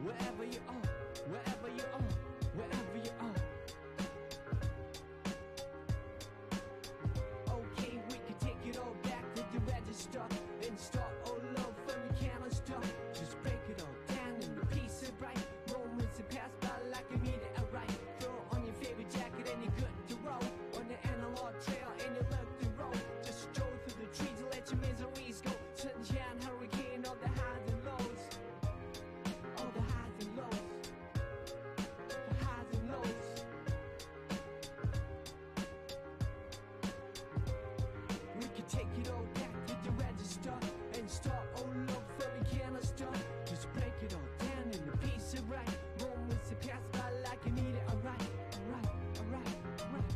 wherever you are, wherever you are, wherever you are. Okay, we can take it all back to the register and start all over. We cannot stop. Just break it all down in a piece of bright moments that pass by like a meteorite. Throw on your favorite jacket and you're good to roll on the analog trail and you love the road. Just stroll through the trees and let your miseries go. Sunshine, hurricane, all the highs and lows. All the highs and lows. The highs and lows. We can take it all back to the register and start all over. We cannot stop. Just break it all down in a piece of right moments that pass by like a meteorite. Alright, alright, alright.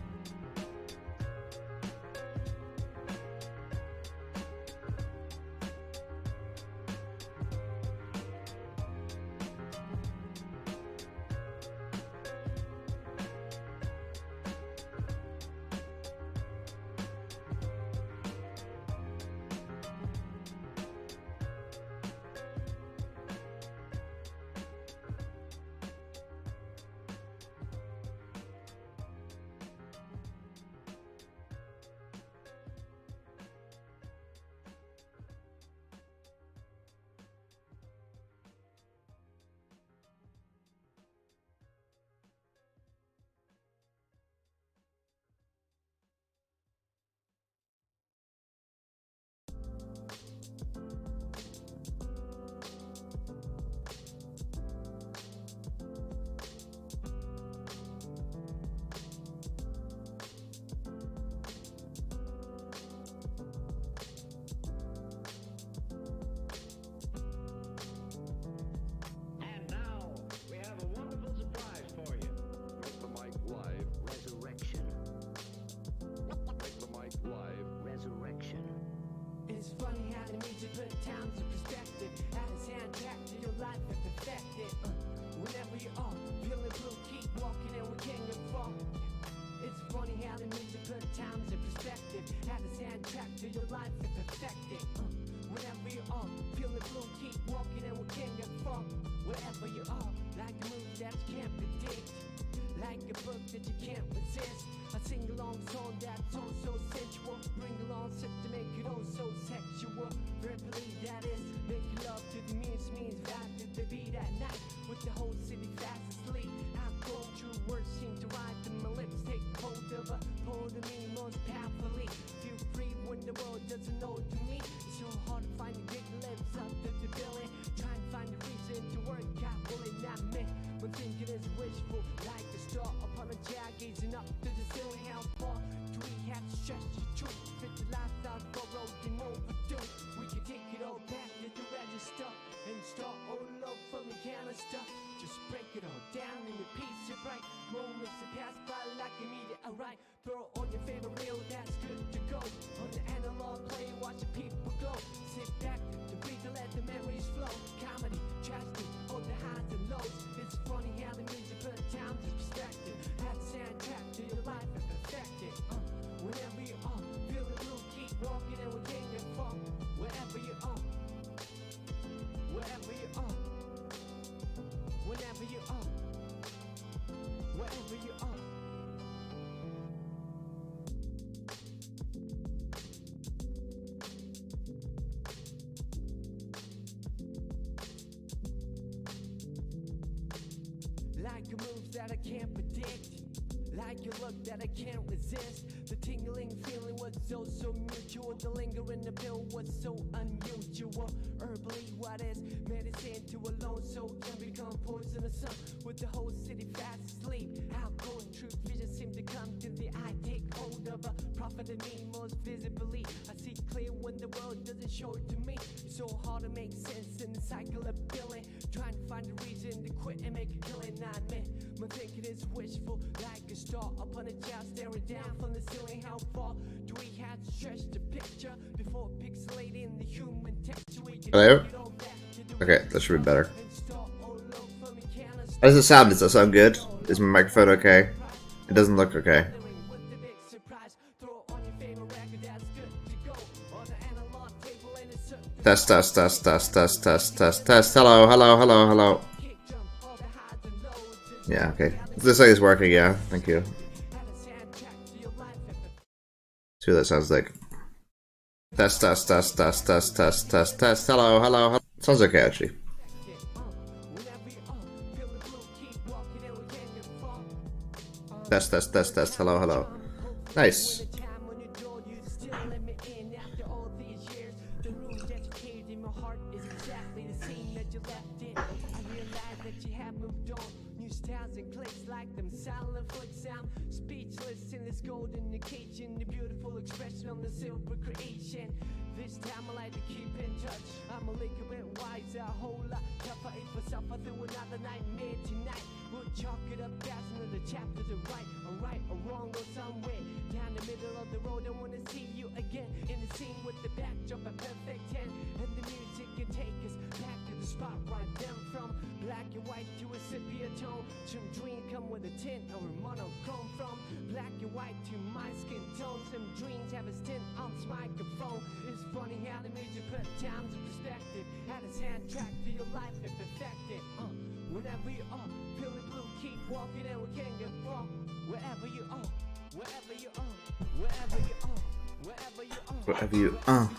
And now, we have a wonderful surprise for you. Make the mic live. Resurrection. Make the mic live. Resurrection. It's funny how the music put times in perspective. Add a soundtrack to your life and perfect it. Whenever you are feeling blue, keep walking and we can't get far. It's funny how the music put times in perspective. Add a soundtrack to your life and perfect it. Whenever you are feeling blue, keep walking and we can't get far. Wherever you are, like a movie that you can't predict, like a book that you can't resist. A sing-along song that's all so sensual. Bring along set to make it all so sexual. Verbally that is, making love to the means vibe to the beat at night. With the whole city fast asleep. I'm going through words seem to ride to my lips. Take hold of to me most powerfully. Feel free when the world doesn't know to me. It's so hard to find a gig that lives up to the billing. Trying to find a reason to work out, well it not me. When thinking is wishful, like a star upon a jar, gazing up to the ceiling. How far do we have to stretch the truth? Fit the lifestyle borrowed and overdue. We can take it all back to the register and start all over me kind of stuff. Just break it all down in a piece of right moments that pass by like a meteorite. Throw on your favorite reel, that's good to go. On the analog play, watch the people go. Sit back to breathe and let the memories flow. Comedy, tragedy, all the highs and lows. It's funny how the music put times in perspective. Add a soundtrack to your life and perfect it. Whenever you are feeling blue, keep walking and we can't get far. Wherever you are, wherever you are, whenever you are, wherever you are. Like a move that I can't predict, like a look that I can't resist. The tingling feeling was so mutual. The lingering appeal was so unusual. Herbally, what is medicine to a lone soul can become poisonous. With the whole city fast asleep. How cold truth vision seem to come to the eye. Take hold of a prophet of me most visibly. I see clear when the world doesn't show it to me. It's so hard to make sense in the cycle of billing. Trying to find a reason to quit and make a killing. Not me. My thinking is wishful, like a star upon a jar staring down from the ceiling. How far do we have to stretch the picture before pixelating the human texture? We can Hello? take it all back to the Okay, that should be better. and start all over. We cannot How does it sound? Does that sound good? Is my microphone okay? It doesn't look okay. with the big surprise. Throw on your favorite record that's good to go. On the analog table and it's Test, test, test, test, test, test, test, test. Hello, hello, hello, hello. kick drum Yeah, okay. This like it's working, yeah. Thank you. See what that sounds like. Test, test, test, test, test, test, test, test. Hello, hello, hello. Sounds okay, actually. Test, test, test, test. Hello, hello. Nice. Speechless in this golden occasion, the beautiful expression on the silver creation. This time I like to keep in touch. I'm a little bit wiser, a whole lot tougher. If I suffer through another nightmare tonight, we'll chalk it up as another chapter to write. Or right or wrong or somewhere down the middle of the road. I wanna see you again in the scene with the backdrop a perfect 10, and the music can take us back to the spot right down from black and white to a sepia tone. Some dream come with a tint or a monochrome. From black and white to my skin tone. Some dreams have a stint on this microphone. It's funny how the music put times in perspective. Had a soundtrack to your life and perfect it. Whenever you are feeling blue, keep walking and we can't get far. Wherever you are, wherever you are, wherever you are, wherever you are, Whatever you are.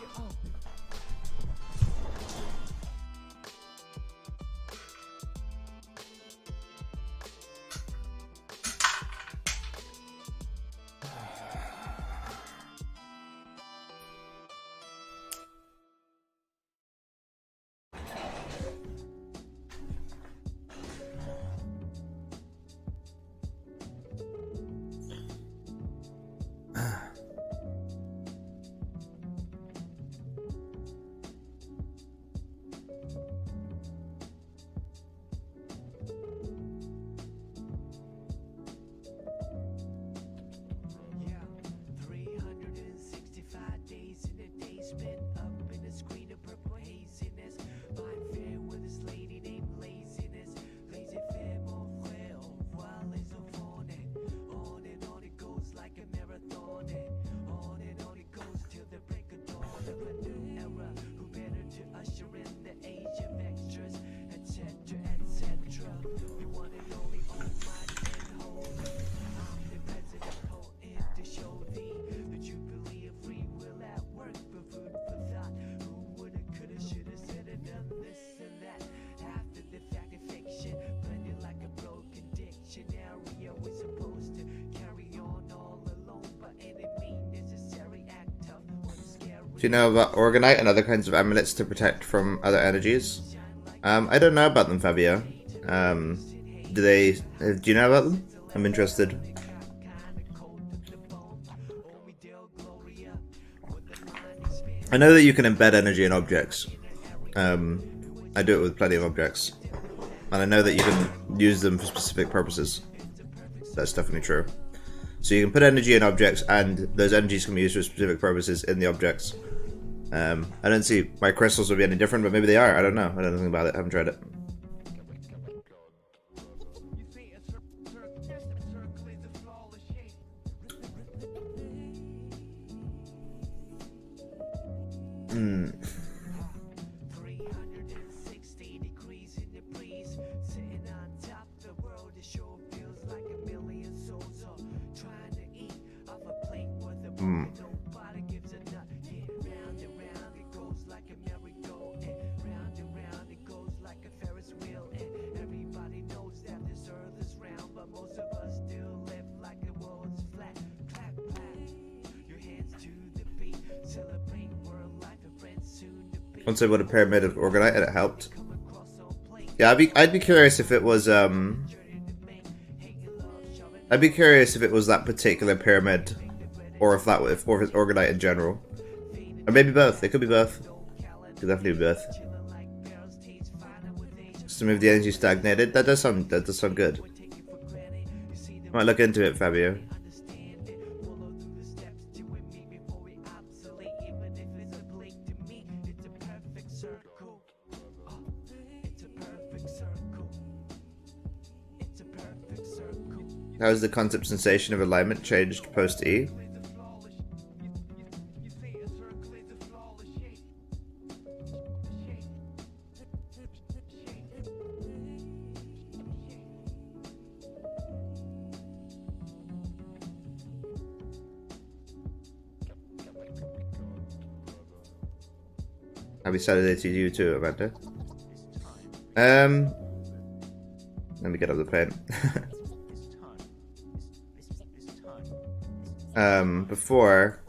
Do you know about Orgonite and other kinds of amulets to protect from other energies? I don't know about them, Fabio. Do you know about them? I'm interested. I know that you can embed energy in objects. I do it with plenty of objects. And I know that you can use them for specific purposes. That's definitely true. So you can put energy in objects, and those energies can be used for specific purposes in the objects. I don't see why crystals would be any different, but maybe they are. I don't know. I don't know anything about it. I haven't tried it. Once I bought a pyramid of Orgonite and it helped. Yeah, I'd be curious if it was I'd be curious if it was that particular pyramid, or if it's Orgonite in general, or maybe both. It could be both. It could definitely be both. Just to move the energy stagnated. That does sound good. I might look into it, Fabio. How has the concept sensation of alignment changed post E? Happy Saturday to you too, Amanda. Let me get up the pen. Before.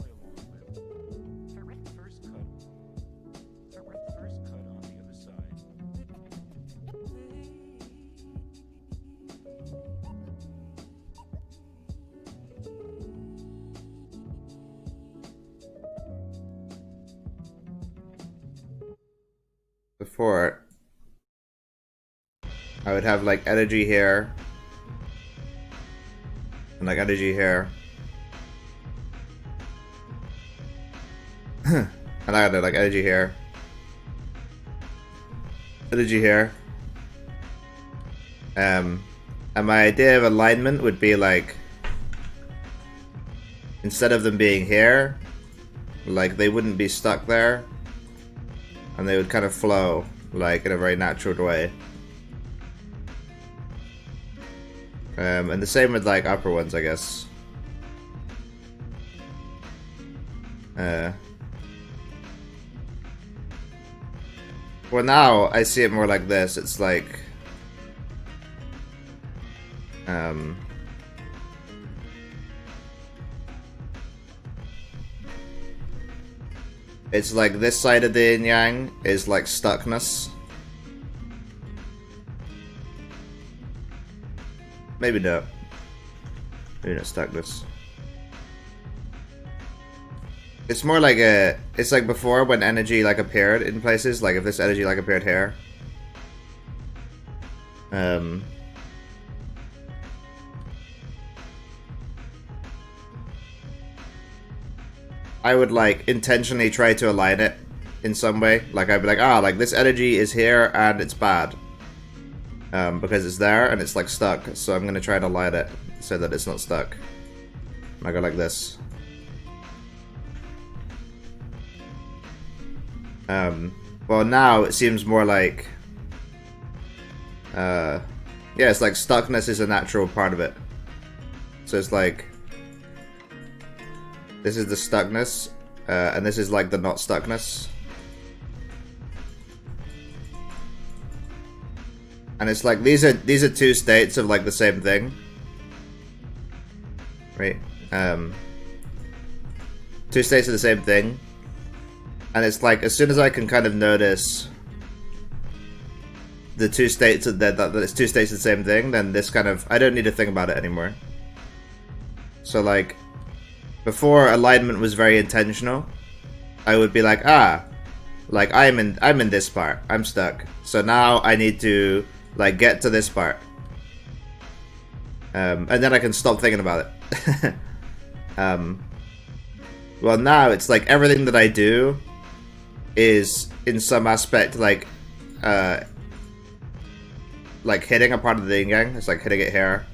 Before, I would have like energy here, and like energy here, and I had like energy here, energy here. And my idea of alignment would be like, instead of them being here, like they wouldn't be stuck there. And they would kind of flow, like, in a very natural way. And the same with, like, upper ones, I guess. Well, now I see it more like this. It's like... It's like this side of the yin yang is like stuckness. Maybe not. Maybe not stuckness. It's more like a... It's like before when energy like appeared in places. Like if this energy like appeared here. I would like intentionally try to align it in some way. Like I'd be like, like this energy is here and it's bad. Because it's there and it's like stuck. So I'm gonna try and align it so that it's not stuck. And I go like this. Well now it seems more like yeah, it's like stuckness is a natural part of it. So it's like this is the stuckness, and this is like the not stuckness. And it's like these are two states of like the same thing. Right? Two states of the same thing. And it's like as soon as I can kind of notice the two states that it's two states of the same thing, then this kind of I don't need to think about it anymore. So like before alignment was very intentional, I would be like, like I'm in this part, I'm stuck. So now I need to like get to this part, and then I can stop thinking about it. Well, now it's like everything that I do is in some aspect like hitting a part of the yin yang. It's like hitting it here.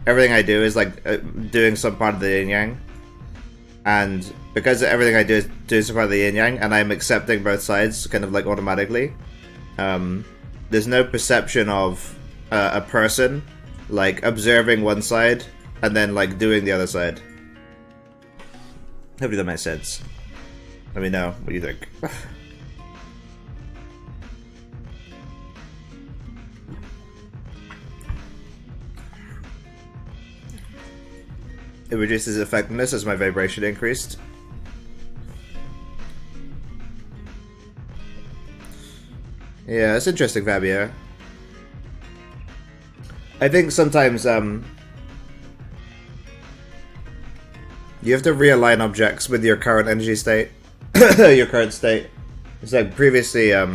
Everything I do is like doing some part of the yin yang. And because everything I do is doing some part of the yin yang, and I'm accepting both sides kind of like automatically, there's no perception of a person like observing one side and then like doing the other side. Hopefully that makes sense. Let me know what you think. It reduces effectiveness as my vibration increased. Yeah, it's interesting, Fabio. I think sometimes you have to realign objects with your current energy state. Your current state. It's like previously it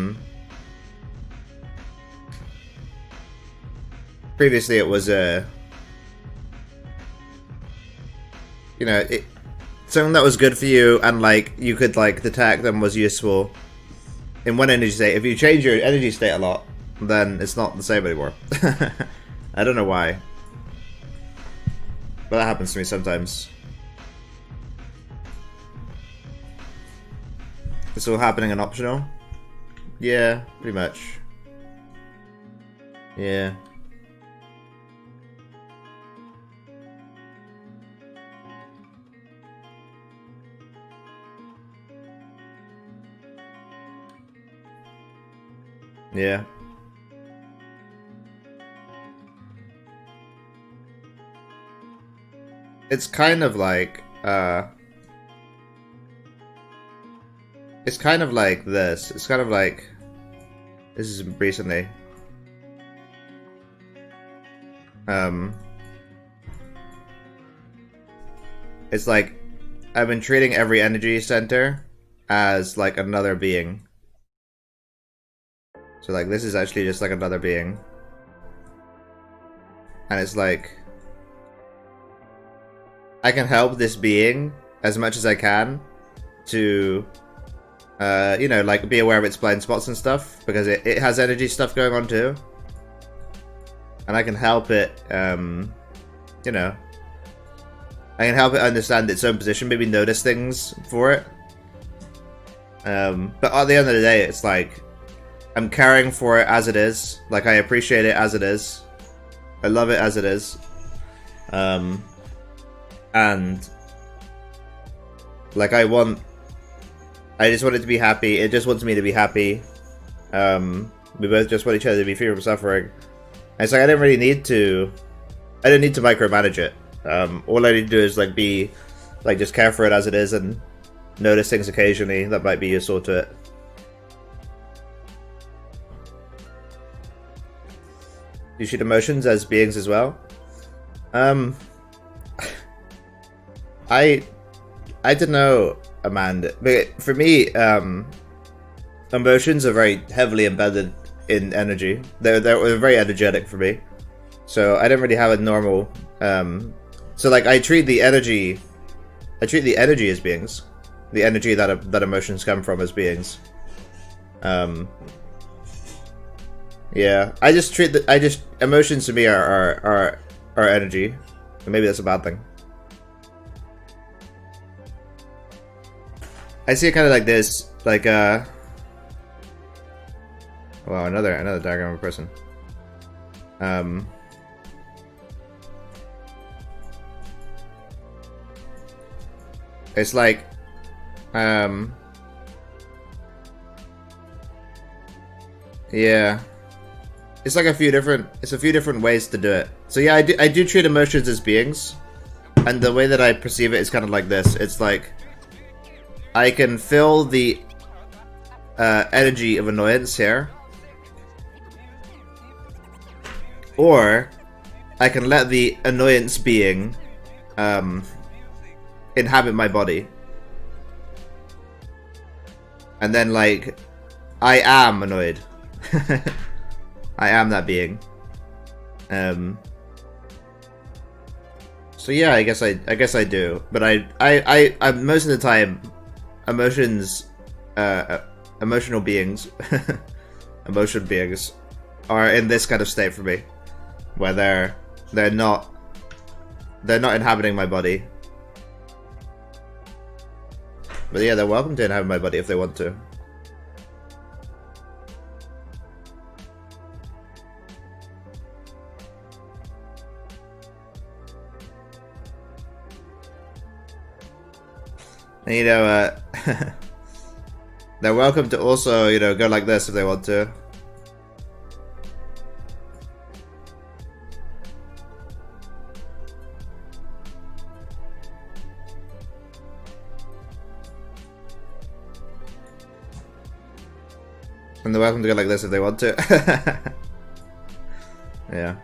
was something that was good for you and like you could like detect them was useful in one energy state. If you change your energy state a lot, then it's not the same anymore. I don't know why, but that happens to me sometimes. It's all happening and optional? Yeah, pretty much. Yeah. Yeah. It's kind of like, it's kind of like this. It's kind of like, this is recently. It's like, I've been treating every energy center as like another being. So like, this is actually just like another being. And it's like, I can help this being as much as I can to, you know, like be aware of its blind spots and stuff, because it has energy stuff going on too. And I can help it, you know, I can help it understand its own position, maybe notice things for it. But at the end of the day, it's like, I'm caring for it as it is. Like, I appreciate it as it is. I love it as it is. And like, I just want it to be happy. It just wants me to be happy. We both just want each other to be free from suffering. And it's like, I don't need to micromanage it. All I need to do is like just care for it as it is and notice things occasionally that might be useful to it. Do you treat emotions as beings as well? I don't know, Amanda. But for me, emotions are very heavily embedded in energy. They're very energetic for me. So I don't really have a normal. So like, I treat the energy as beings. The energy that emotions come from as beings. Yeah, emotions to me are energy. And maybe that's a bad thing. I see it kind of like this, like wow, another diagram of a person. It's like, yeah, it's like a few different ways to do it. So yeah, I do treat emotions as beings, and the way that I perceive it is kind of like this. It's like, I can feel the energy of annoyance here, or I can let the annoyance being inhabit my body, and then like, I am annoyed. I am that being. So yeah, I guess I do, but I most of the time, emotions, emotional beings, emotion beings, are in this kind of state for me, where they're not inhabiting my body. But yeah, they're welcome to inhabit my body if they want to. And, you know, they're welcome to also, you know, go like this if they want to. And they're welcome to go like this if they want to. Yeah.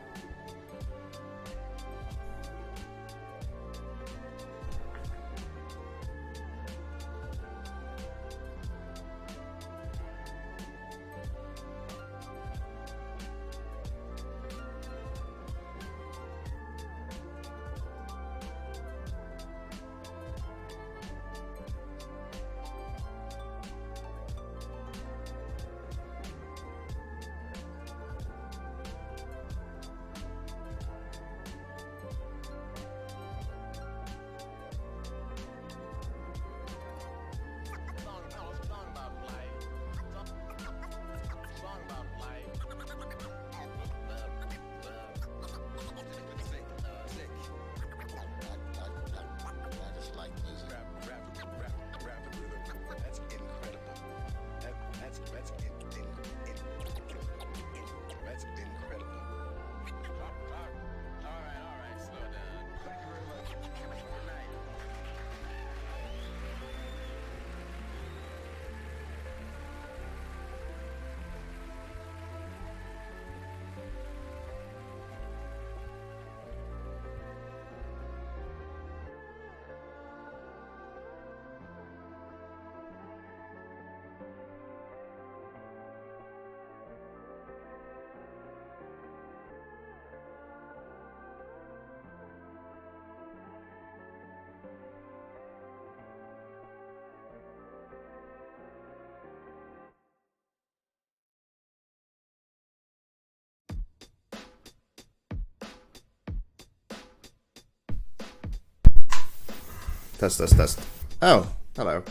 Test, test, test. Oh, hello.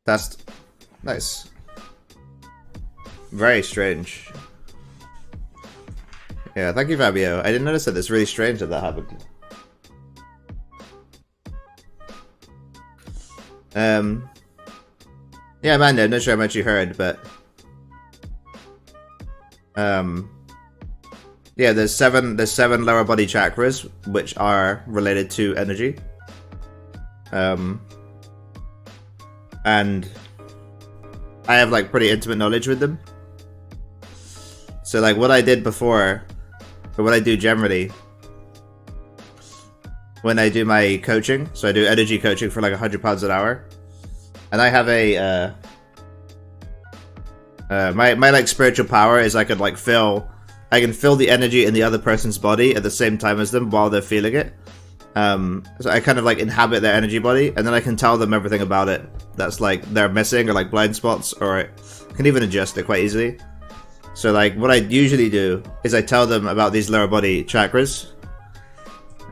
Test. Nice. Very strange. Yeah, thank you, Fabio. I didn't notice that. It's really strange that that happened. Yeah, Amanda, I'm not sure how much you heard, but yeah, there's seven lower body chakras which are related to energy. And I have like pretty intimate knowledge with them. So like what I did before, or what I do generally when I do my coaching, so I do energy coaching for like £100 an hour, and I have a my like spiritual power is I can feel the energy in the other person's body at the same time as them while they're feeling it. So I kind of like inhabit their energy body, and then I can tell them everything about it that's like they're missing, or like blind spots, or I can even adjust it quite easily. So like what I usually do is I tell them about these lower body chakras.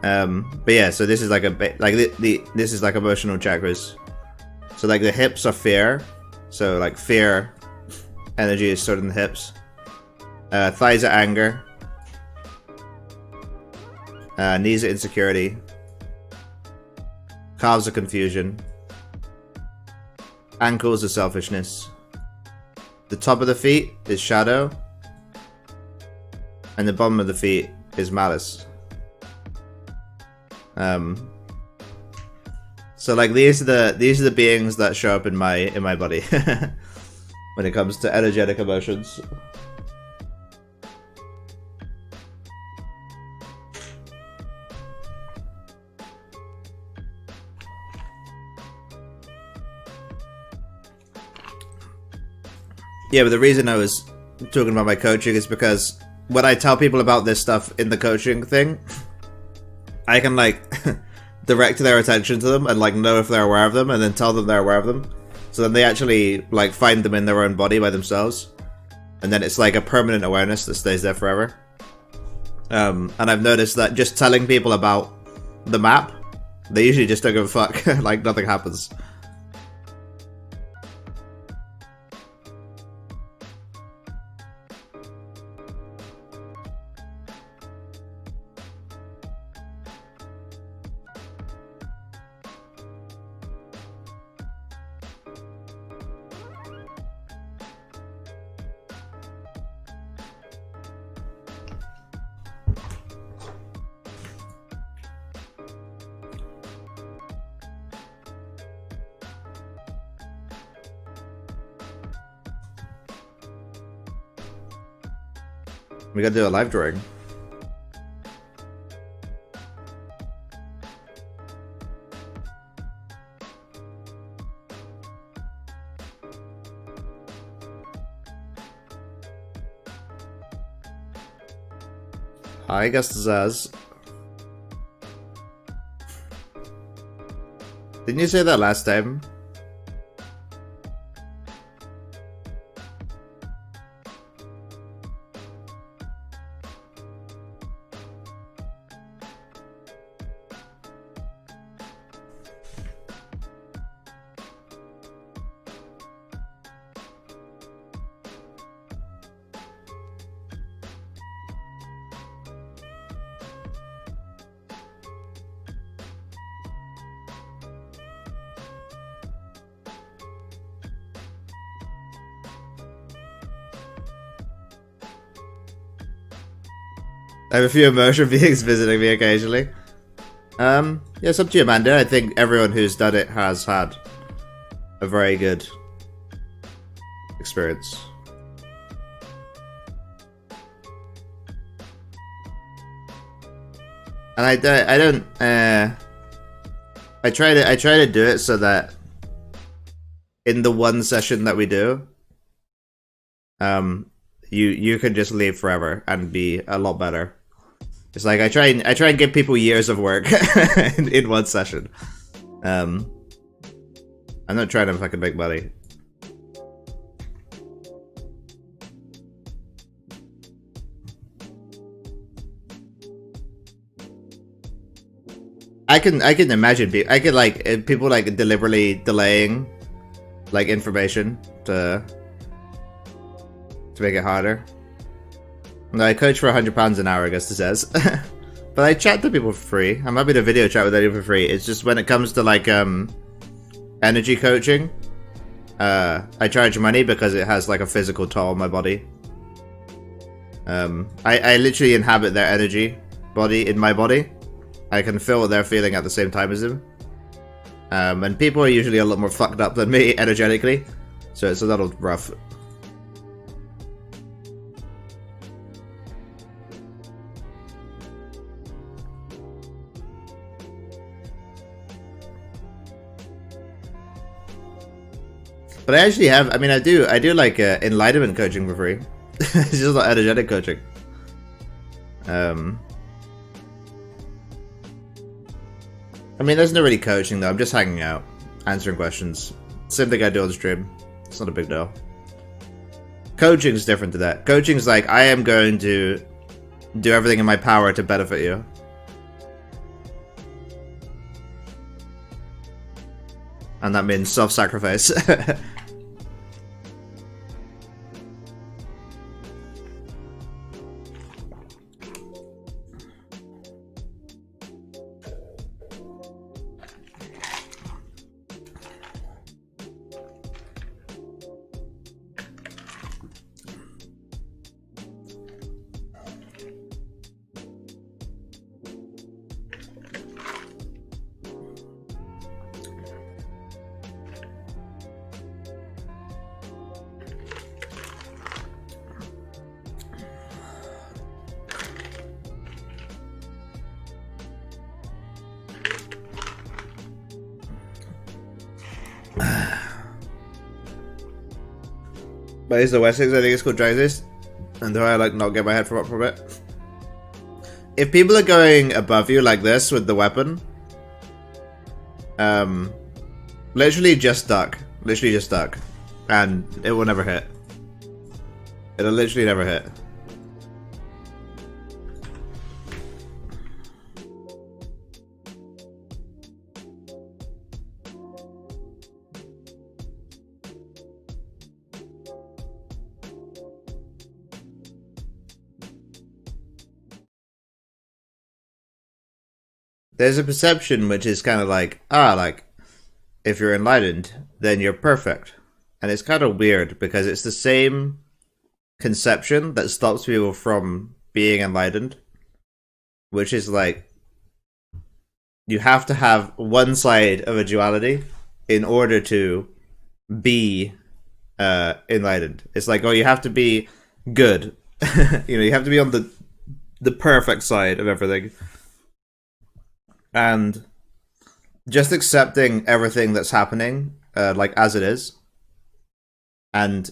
But yeah, so this is like a bit like this is like emotional chakras. So like the hips are fear, so like fear energy is stored in the hips. Thighs are anger. Knees are insecurity. Calves are confusion. Ankles are selfishness. The top of the feet is shadow. And the bottom of the feet is malice. So like these are the beings that show up in my body when it comes to energetic emotions. Yeah, but the reason I was talking about my coaching is because when I tell people about this stuff in the coaching thing, I can like direct their attention to them and like know if they're aware of them, and then tell them they're aware of them. So then they actually like find them in their own body by themselves, and then it's like a permanent awareness that stays there forever. And I've noticed that just telling people about the map, they usually just don't give a fuck. Like nothing happens. We gotta do a live drawing. I guess Zaz. Didn't you say that last time? I have a few emotion beings visiting me occasionally. Yeah, it's up to you, Amanda. I think everyone who's done it has had a very good experience. And I try to do it so that in the one session that we do, you can just leave forever and be a lot better. It's like I try and give people years of work in one session. I'm not trying to fucking make money. I can imagine I could like people like deliberately delaying like information to make it harder. No, I coach for £100 an hour, I guess it says. But I chat to people for free. I'm happy to video chat with anyone for free. It's just when it comes to like energy coaching, I charge money because it has like a physical toll on my body. I literally inhabit their energy body in my body. I can feel what they're feeling at the same time as them. And people are usually a lot more fucked up than me energetically, so it's a little rough. But I actually have, I mean, I do like enlightenment coaching for free. It's just not energetic coaching. I mean, there's no really coaching though. I'm just hanging out, answering questions. Same thing I do on stream. It's not a big deal. Coaching's different to that. Coaching's like, I am going to do everything in my power to benefit you. And that means self-sacrifice. But it's the Wessex, I think it's called Drysis. And do I like not get my head from it? If people are going above you like this with the weapon, literally just duck. Literally just duck. And it will never hit. It'll literally never hit. There's a perception which is kind of like, like, if you're enlightened, then you're perfect. And it's kind of weird because it's the same conception that stops people from being enlightened. Which is like, you have to have one side of a duality in order to be enlightened. It's like, oh, you have to be good. You know, you have to be on the perfect side of everything. And just accepting everything that's happening, like as it is, and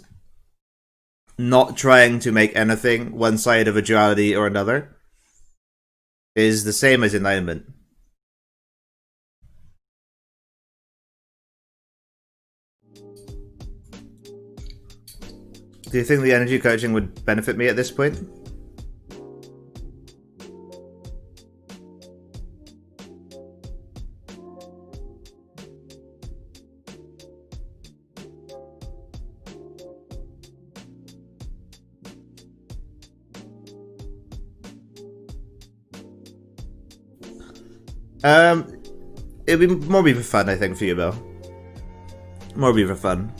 not trying to make anything one side of a duality or another, is the same as enlightenment. Do you think the energy coaching would benefit me at this point? It'd be more be for fun, I think, for you, Bill. More be for fun.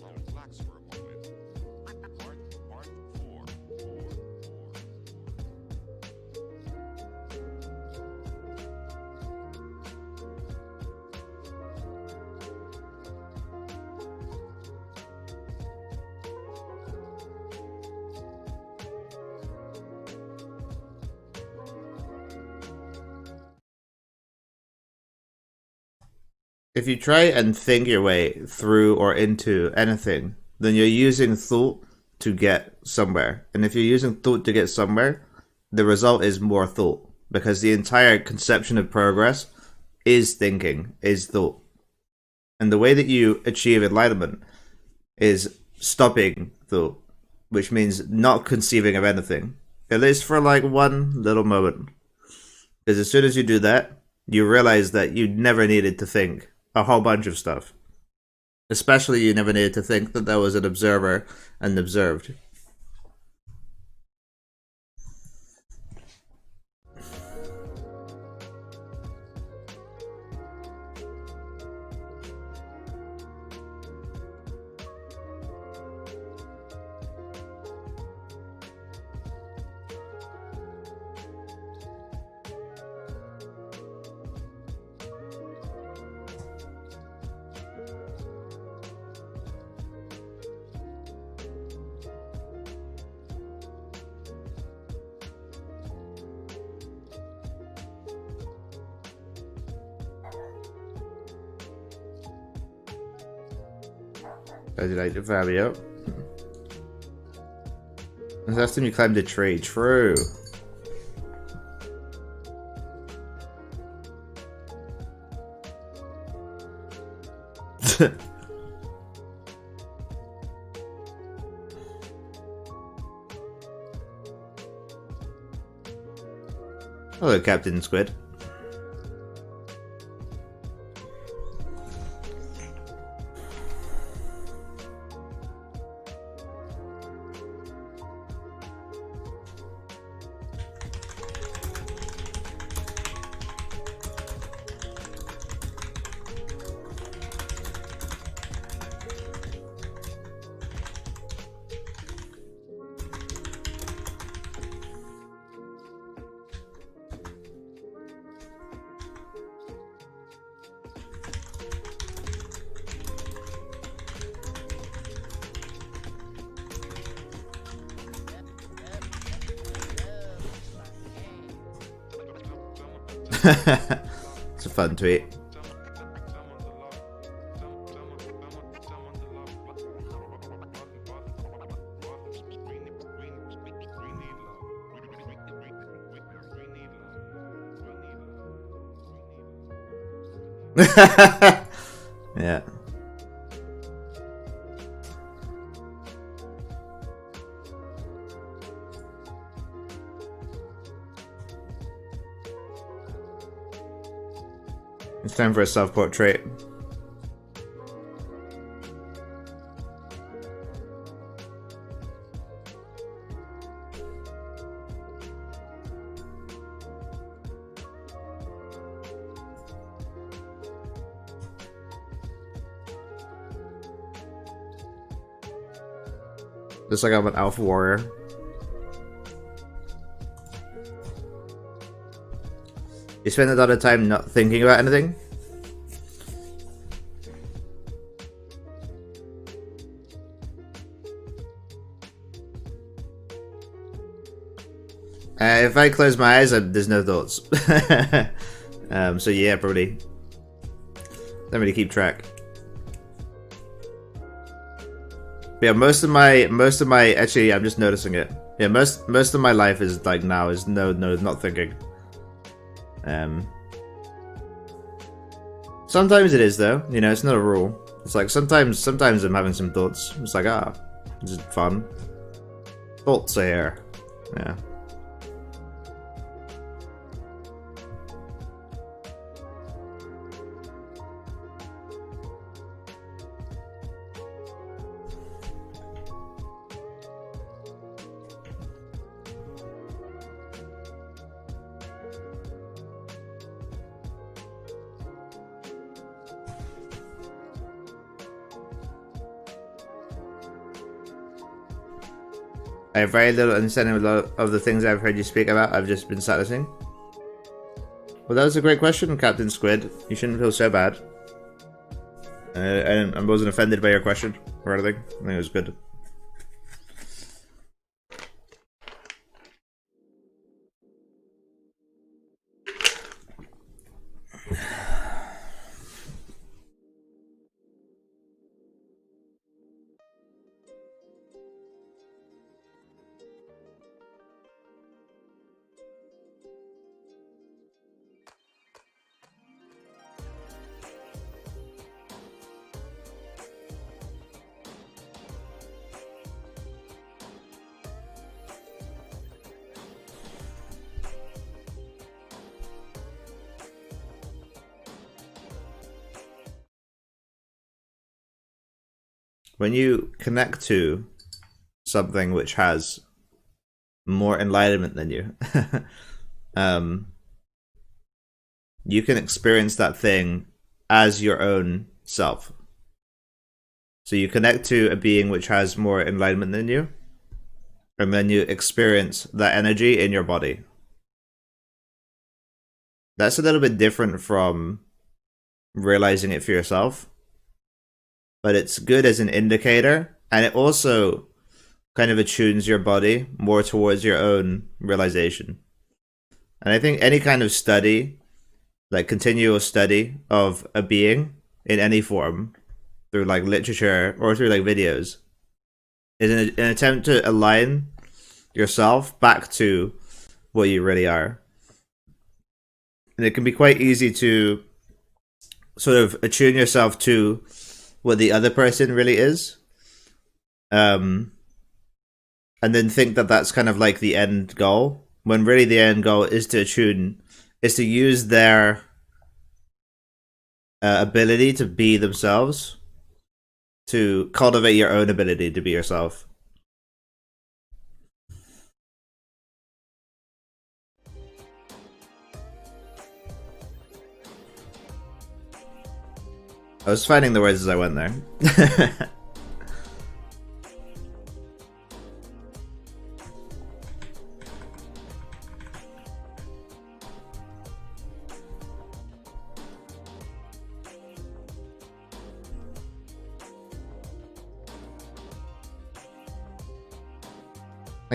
Relax for a moment. Part 4. If you try and think your way through or into anything, then you're using thought to get somewhere. And if you're using thought to get somewhere, the result is more thought. Because the entire conception of progress is thinking, is thought. And the way that you achieve enlightenment is stopping thought, which means not conceiving of anything. At least for like one little moment. Because as soon as you do that, you realize that you never needed to think a whole bunch of stuff. Especially you never needed to think that there was an observer and observed. How did I do Fabio? Last time you climbed a tree. True. Hello, Captain Squid. It's a fun tweet. Yeah. It's time for a self-portrait. Looks like I'm an alpha warrior. You spend a lot of time not thinking about anything? If I close my eyes, there's no thoughts. So yeah, probably. Don't really keep track. But yeah, most of my actually, I'm just noticing it. Yeah, most of my life is like now is no, not thinking. Sometimes it is though, you know, it's not a rule. It's like sometimes I'm having some thoughts. It's like, this is fun. Thoughts are here. Yeah. I have very little understanding of a lot of the things I've heard you speak about. I've just been sat listening. Well, that was a great question, Captain Squid. You shouldn't feel so bad. I wasn't offended by your question or anything. I think it was good. When you connect to something which has more enlightenment than you, you can experience that thing as your own self. So you connect to a being which has more enlightenment than you, and then you experience that energy in your body. That's a little bit different from realizing it for yourself, but it's good as an indicator, and it also kind of attunes your body more towards your own realization. And I think any kind of study, like continual study of a being in any form, through like literature or through like videos, is an attempt to align yourself back to what you really are. And it can be quite easy to sort of attune yourself to what the other person really is, and then think that that's kind of like the end goal, when really the end goal is to attune, is to use their ability to be themselves to cultivate your own ability to be yourself. I was finding the words as I went there. Thank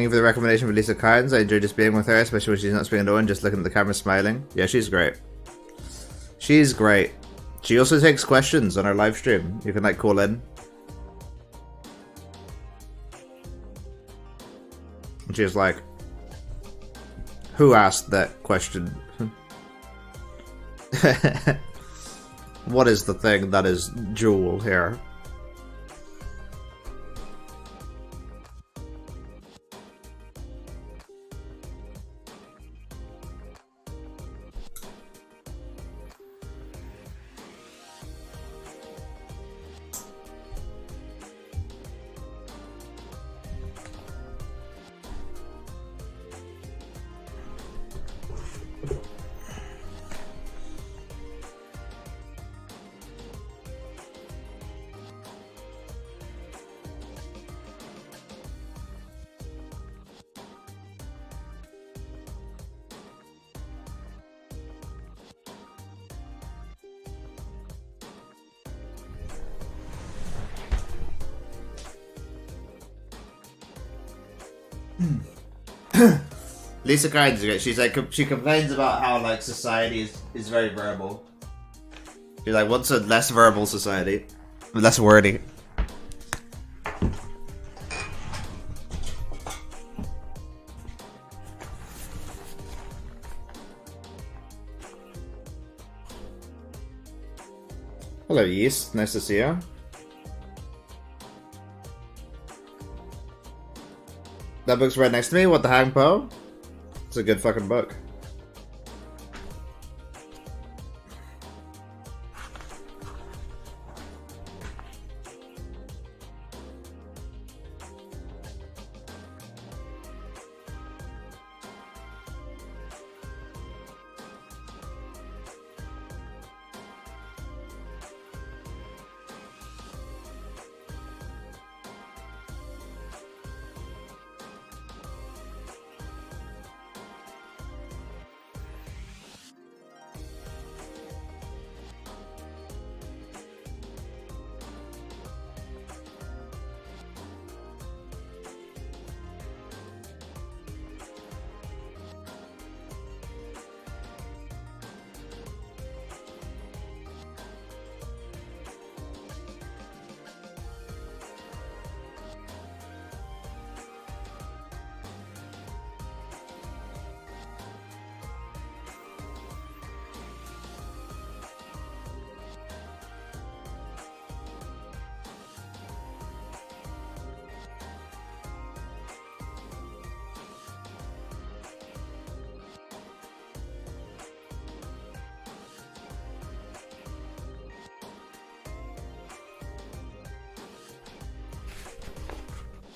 you for the recommendation for Lisa Kynes. I enjoy just being with her, especially when she's not speaking to one, just looking at the camera smiling. Yeah, she's great. She's great. She also takes questions on our live stream. You can like call in. And she's like, who asked that question? What is the thing that is Jewel here? Lisa Kynes is great. She's like, she complains about how like society is very verbal. She's like, what's a less verbal society? Less wordy. Hello, Yeast. Nice to see you. That book's right next to me. What the Hang Po? It's a good fucking book.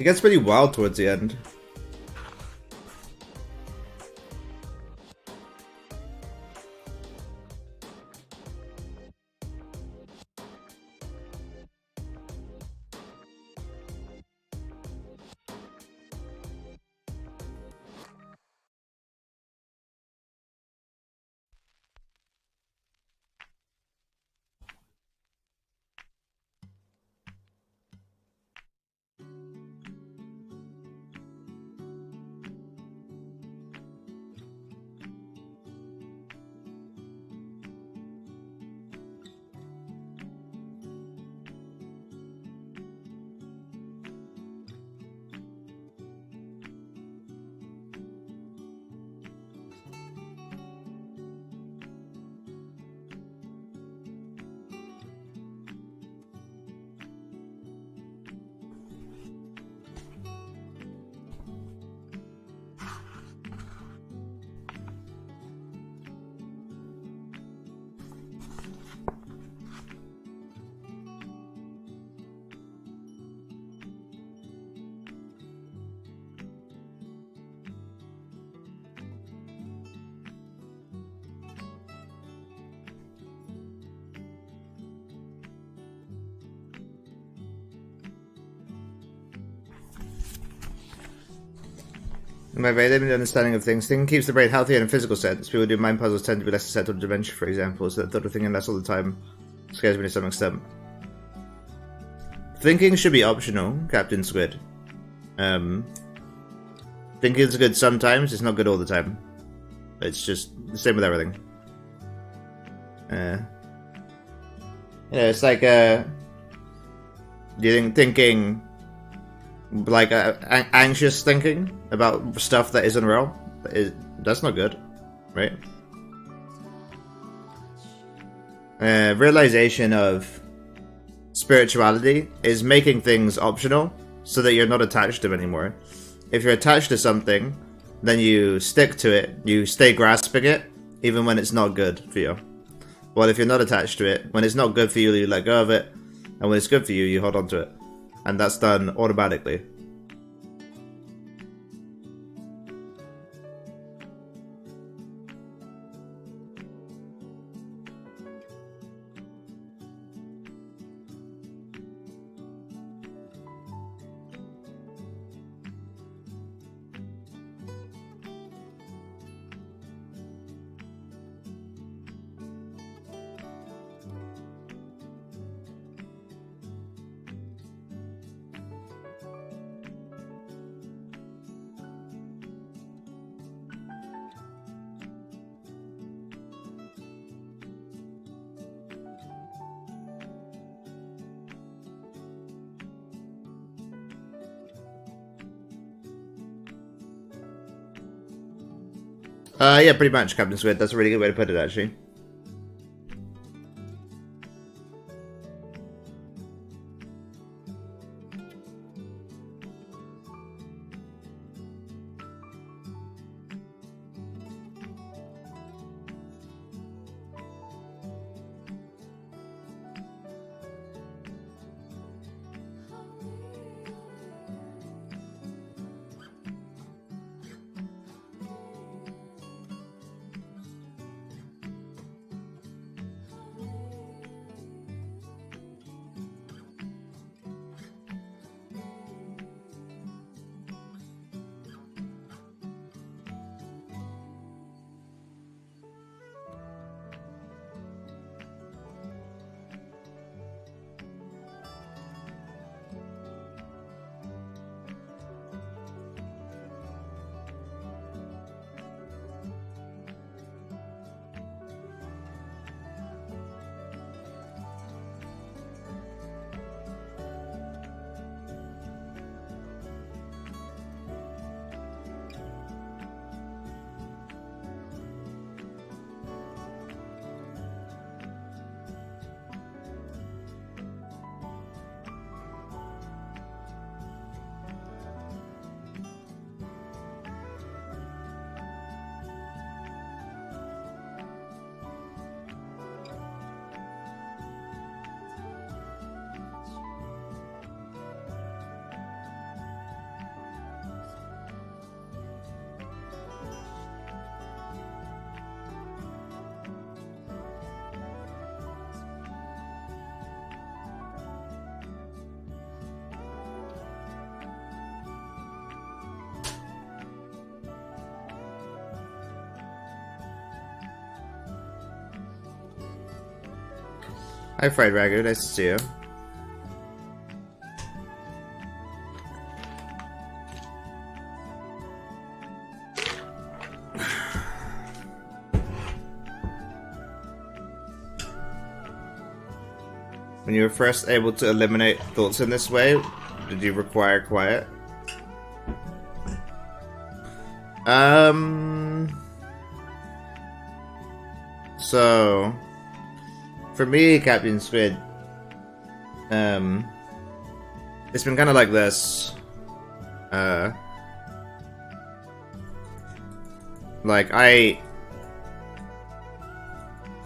It gets pretty wild towards the end. In my very limited understanding of things, thinking keeps the brain healthier in a physical sense. People who do mind puzzles tend to be less susceptible to dementia, for example, so that thought of thinking less all the time scares me to some extent. Thinking should be optional, Captain Squid. Thinking's good sometimes, it's not good all the time. It's just the same with everything. It's like, thinking, like, anxious thinking about stuff that isn't real, that's not good, right? Realization of spirituality is making things optional so that you're not attached to them anymore. If you're attached to something, then you stick to it, you stay grasping it, even when it's not good for you. Well, if you're not attached to it, when it's not good for you, you let go of it, and when it's good for you, you hold on to it. And that's done automatically. Yeah, pretty much, Captain Squid. That's a really good way to put it, actually. Hi, Fried Ragu. Nice to see you. When you were first able to eliminate thoughts in this way, did you require quiet? So for me, Captain Squid, it's been kind of like this. Like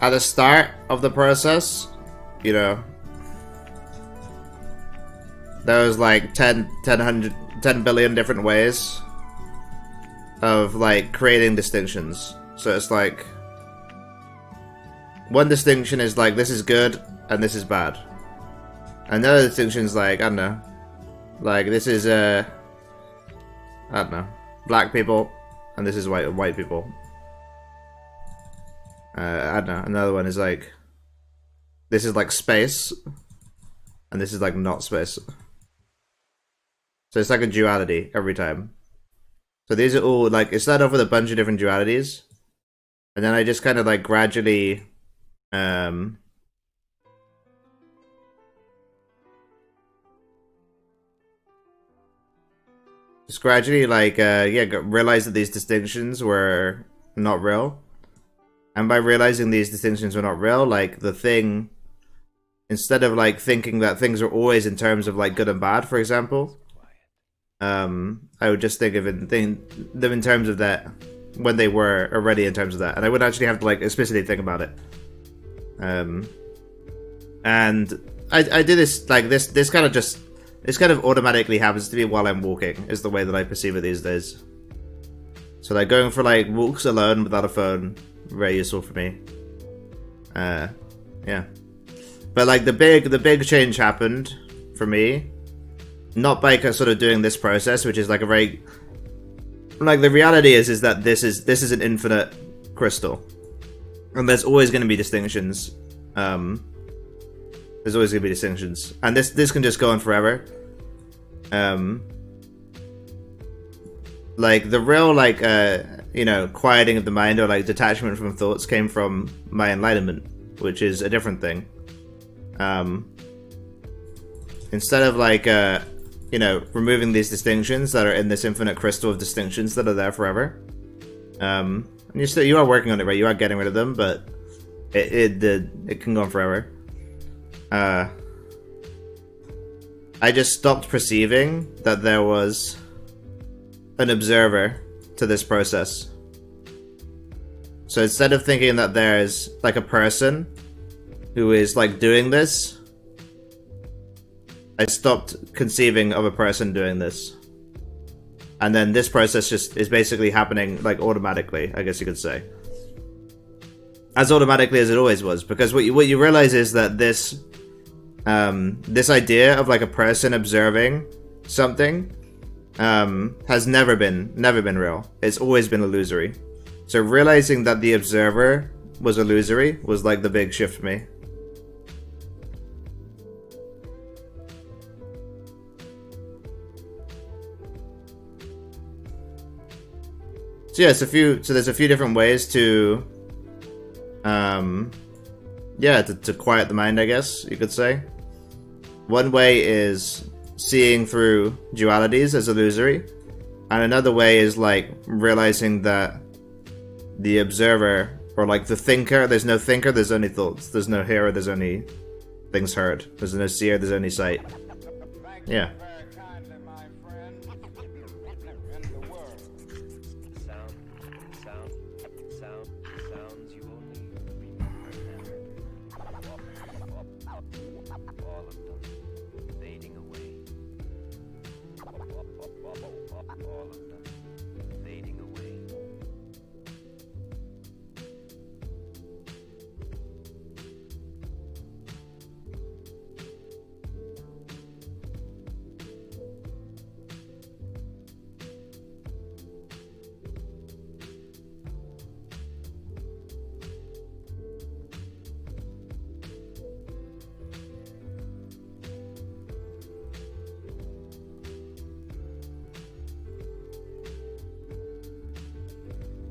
at the start of the process, you know, there was like 10 billion different ways of like creating distinctions. So it's like one distinction is like this is good and this is bad. Another distinction is like, I don't know, like this is I don't know, black people and this is white people. I don't know. Another one is like this is like space and this is like not space. So it's like a duality every time. So these are all like, it started off with a bunch of different dualities, and then I just kind of like gradually realized that these distinctions were not real. And by realizing these distinctions were not real, like the thing, instead of like thinking that things are always in terms of like good and bad, for example, I would just think of them in terms of that when they were already in terms of that, and I wouldn't actually have to like explicitly think about it. And I do this like this kind of automatically happens to me while I'm walking, is the way that I perceive it these days. So like going for like walks alone without a phone, very useful for me. Yeah. But like the big change happened for me, not by sort of doing this process, which is like a very, like the reality is that this is an infinite crystal, and there's always going to be distinctions. There's always going to be distinctions, and this can just go on forever. Like the real like you know, quieting of the mind or like detachment from thoughts came from my enlightenment, which is a different thing. Instead of like you know, removing these distinctions that are in this infinite crystal of distinctions that are there forever. And you are working on it, right? You are getting rid of them, but it can go on forever. I just stopped perceiving that there was an observer to this process. So instead of thinking that there's like a person who is like doing this, I stopped conceiving of a person doing this. And then this process just is basically happening like automatically, I guess you could say. As automatically as it always was, because what you realize is that this this idea of like a person observing something has never been real. It's always been illusory. So realizing that the observer was illusory was like the big shift for me. So yeah, there's a few different ways to yeah, to quiet the mind, I guess you could say. One way is seeing through dualities as illusory, and another way is like realizing that the observer, or like the thinker, there's no thinker, there's only thoughts. There's no hearer, there's only things heard. There's no seer, there's only sight. Yeah.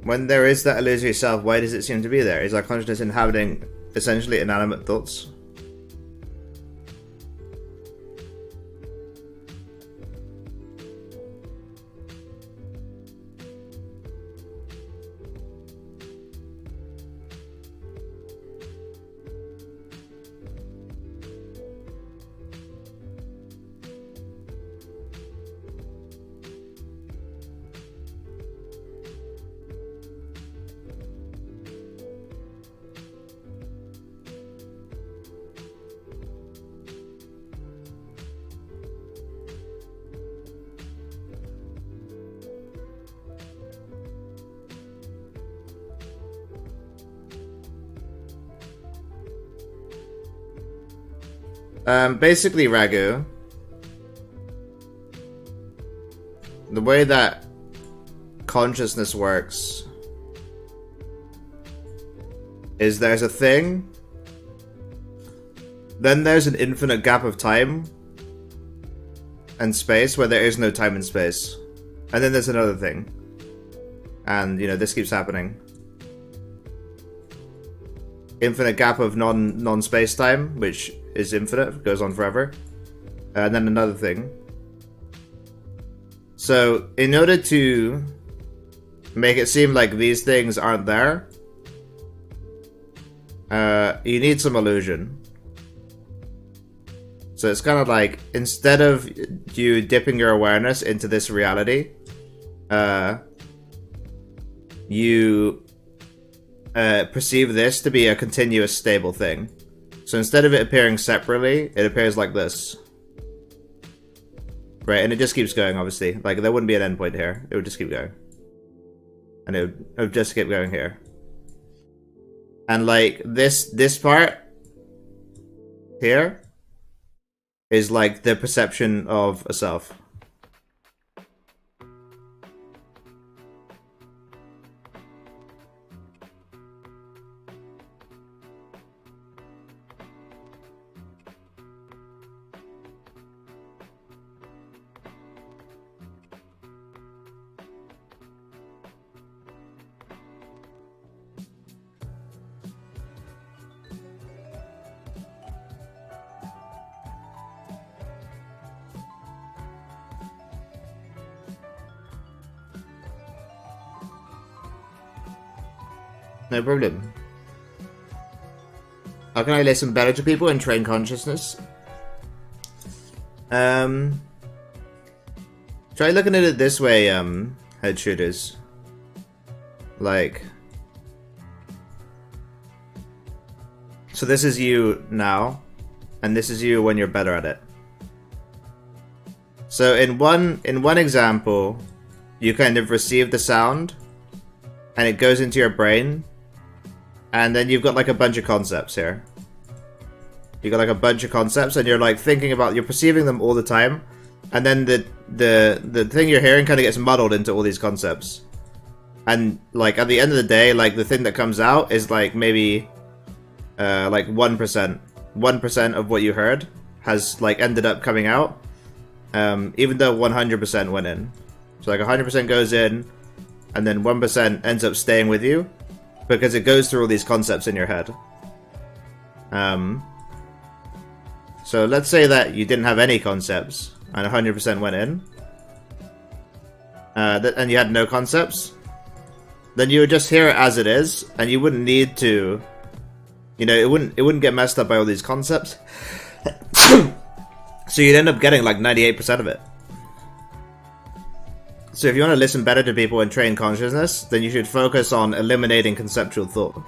When there is that illusory self, why does it seem to be there? Is our consciousness inhabiting essentially inanimate thoughts? Basically, Ragu, the way that consciousness works is there's a thing, then there's an infinite gap of time and space where there is no time and space, and then there's another thing, and you know this keeps happening. Infinite gap of non-space time, which is infinite, goes on forever, and then another thing. So in order to make it seem like these things aren't there, you need some illusion. So it's kind of like, instead of you dipping your awareness into this reality, you perceive this to be a continuous stable thing. So instead of it appearing separately, it appears like this. Right, and it just keeps going, obviously. Like, there wouldn't be an endpoint here. It would just keep going. And it would just keep going here. And like, this part here is like the perception of a self. No problem. How can I listen better to people and train consciousness? Try looking at it this way, head shooters. Like, so this is you now, and this is you when you're better at it. So in one example, you kind of receive the sound, and it goes into your brain. And then you've got like a bunch of concepts here. You got like a bunch of concepts, and you're like thinking about, you're perceiving them all the time, and then the thing you're hearing kind of gets muddled into all these concepts. And like at the end of the day, like the thing that comes out is like maybe like 1% of what you heard has like ended up coming out, even though 100% went in. So like 100% goes in, and then 1% ends up staying with you, because it goes through all these concepts in your head. So let's say that you didn't have any concepts, and 100% went in, and you had no concepts, then you would just hear it as it is, and you wouldn't need to, you know, it wouldn't get messed up by all these concepts. So you'd end up getting like 98% of it. So if you want to listen better to people and train consciousness, then you should focus on eliminating conceptual thought.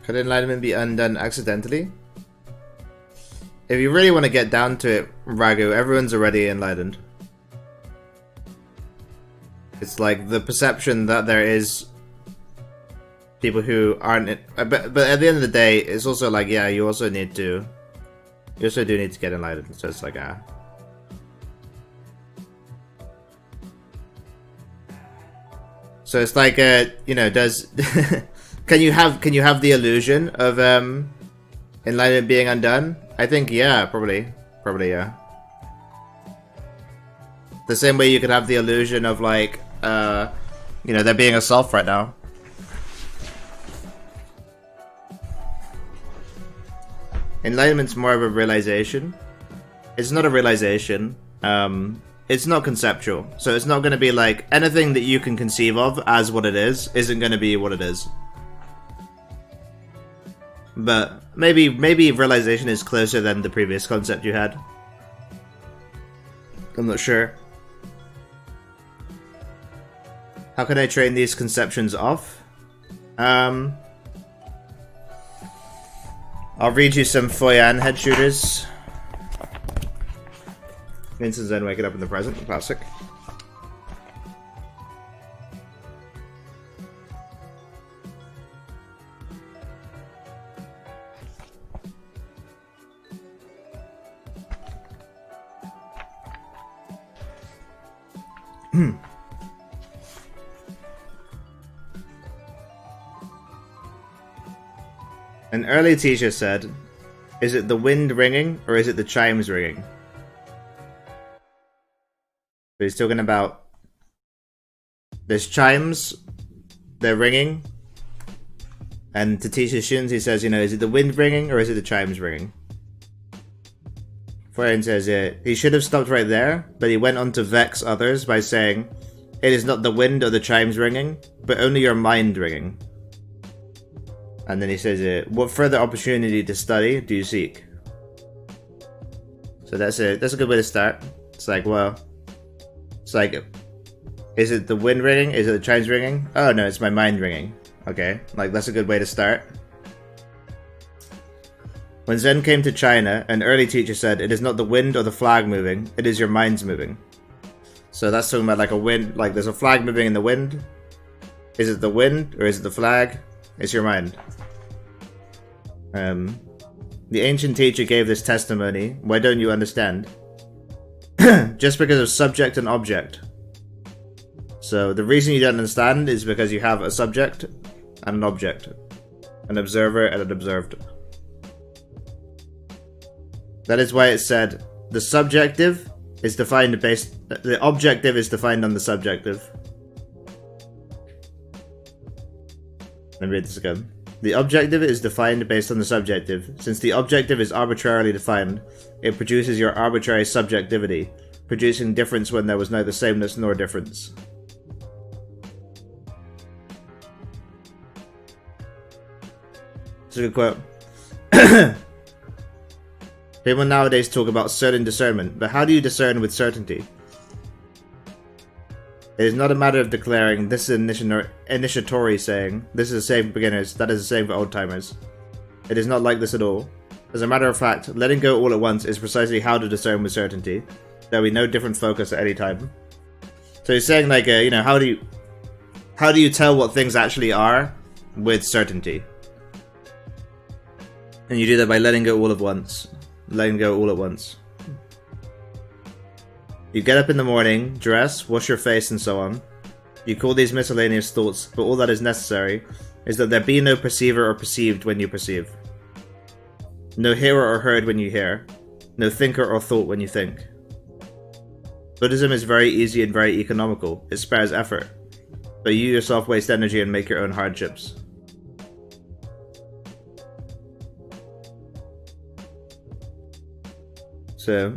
Could enlightenment be undone accidentally? if you really want to get down to it, Ragu, everyone's already enlightened. It's like the perception that there is people who aren't, but at the end of the day, it's also like, yeah, you also do need to get enlightened. So it's like, so it's like, you know, does can you have the illusion of enlightenment being undone? I think, yeah, probably, yeah. The same way you could have the illusion of like, you know, there being a self right now. Enlightenment's more of a realization. It's not a realization. It's not conceptual. So it's not going to be like anything that you can conceive of as what it is isn't going to be what it is. But maybe realization is closer than the previous concept you had. I'm not sure. How can I train these conceptions off? I'll read you some Foyan head shooters. Vincent Zen waking up in the present, classic. An early teacher said, "Is it the wind ringing or is it the chimes ringing?" So he's talking about there's chimes, they're ringing, and to teach his students he says, you know, is it the wind ringing or is it the chimes ringing? Foyan says he should have stopped right there, but he went on to vex others by saying, "It is not the wind or the chimes ringing, but only your mind ringing." And then he says, "What further opportunity to study do you seek?" So that's a good way to start. It's like, well, it's like, is it the wind ringing? Is it the chimes ringing? Oh no, it's my mind ringing. Okay, like that's a good way to start. When Zen came to China, an early teacher said, "It is not the wind or the flag moving, it is your minds moving." So that's talking about like a wind, like there's a flag moving in the wind. Is it the wind or is it the flag? It's your mind. The ancient teacher gave this testimony. Why don't you understand? Just because of subject and object. So the reason you don't understand is because you have a subject and an object. An observer and an observed. That is why it said, the subjective is defined based... The objective is defined on the subjective. Let me read this again. The objective is defined based on the subjective. Since the objective is arbitrarily defined, it produces your arbitrary subjectivity, producing difference when there was neither sameness nor difference. It's a good quote. People nowadays talk about certain discernment, but how do you discern with certainty? It is not a matter of declaring, this is initiatory saying, this is the same for beginners, that is the same for old-timers. It is not like this at all. As a matter of fact, letting go all at once is precisely how to discern with certainty. There will be no different focus at any time. So he's saying like, you know, how do you tell what things actually are with certainty? And you do that by letting go all at once. Letting go all at once. You get up in the morning, dress, wash your face, and so on. You call these miscellaneous thoughts, but all that is necessary is that there be no perceiver or perceived when you perceive. No hearer or heard when you hear. No thinker or thought when you think. Buddhism is very easy and very economical. It spares effort. But you yourself waste energy and make your own hardships. So...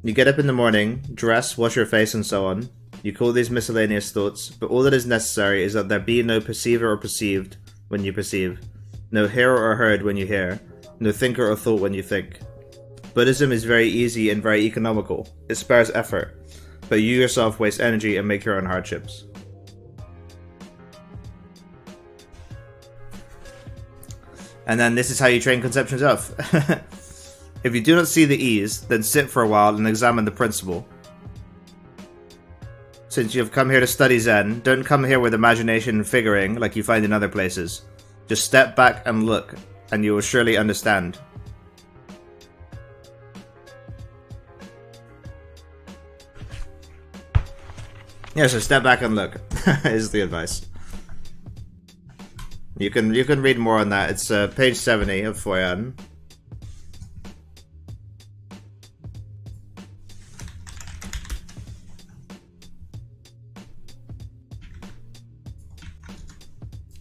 you get up in the morning, dress, wash your face, and so on. You call these miscellaneous thoughts, but all that is necessary is that there be no perceiver or perceived when you perceive, no hearer or heard when you hear, no thinker or thought when you think. Buddhism is very easy and very economical. It spares effort, but you yourself waste energy and make your own hardships. And then this is how you train conceptions of. If you do not see the ease, then sit for a while and examine the principle. Since you have come here to study Zen, don't come here with imagination and figuring like you find in other places. Just step back and look, and you will surely understand. Yeah, so step back and look is the advice. You can read more on that. It's page 70 of Foyan.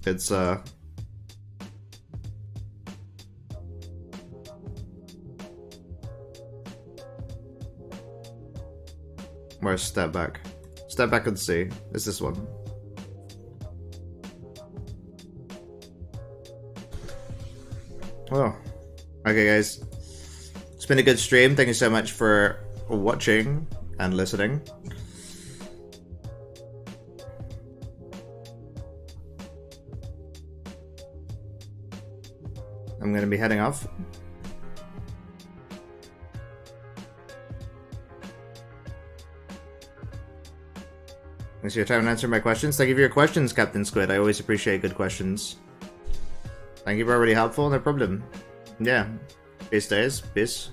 It's where's step back? Step back and see. It's this one. Oh. Okay, guys. It's been a good stream. Thank you so much for watching and listening. I'm going to be heading off. Thanks for your time and answering my questions. Thank you for your questions, Captain Squid. I always appreciate good questions. Thank you for already helpful. No problem. Yeah. Peace days. Peace.